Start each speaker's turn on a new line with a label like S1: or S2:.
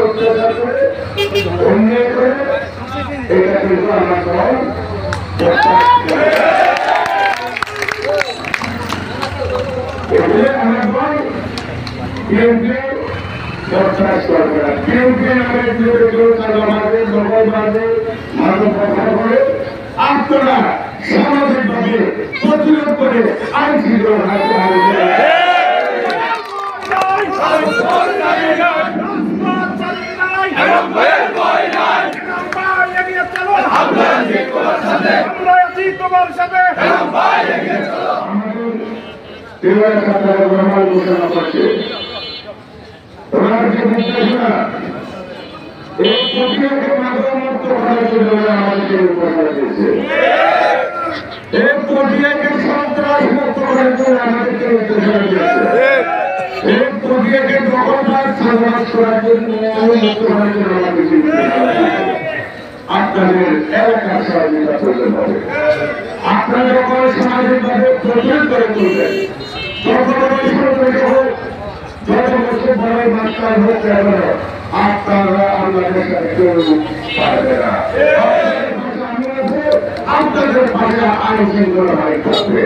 S1: অত্যাচার করে অন্যায় করে এটা কিন্তু আমার দল আমার দল বিএনপি বরদাস্ত করবে না। বিএনপি নামের বিরোধী দখল বাজে মাদক ব্যবহার করে আপনারা সামাজিকভাবে প্রতিরোধ করে আইন শৃঙ্খলা ঘোষণা করছে ওনার যে নির্দেশনা এই প্রক্রিয়াকে মাদকমুক্ত করার জন্য আমাদেরকে ঘোষণা দিয়েছে। এই প্রক্রিয়াকে সন্ত্রাস মুক্ত করার জন্য আমাদেরকে নির্দেশনা দিয়েছে। এই প্রক্রিয়াকে দখলদার সমাজ করার জন্য মুক্ত করার জন্য আমাদেরকে আপনাদের এলাকার সহযোগিতা প্রয়োজন হবে। আপনারা যখন সামাজিকভাবে প্রতিরোধ করে তুলবেন যত বছর বড় মাত্রায় হোক কেন আপনারা আমাদের সাথে কেউ পারবে না। আপনাদের পাশে আইন শৃঙ্খলা থাকবে।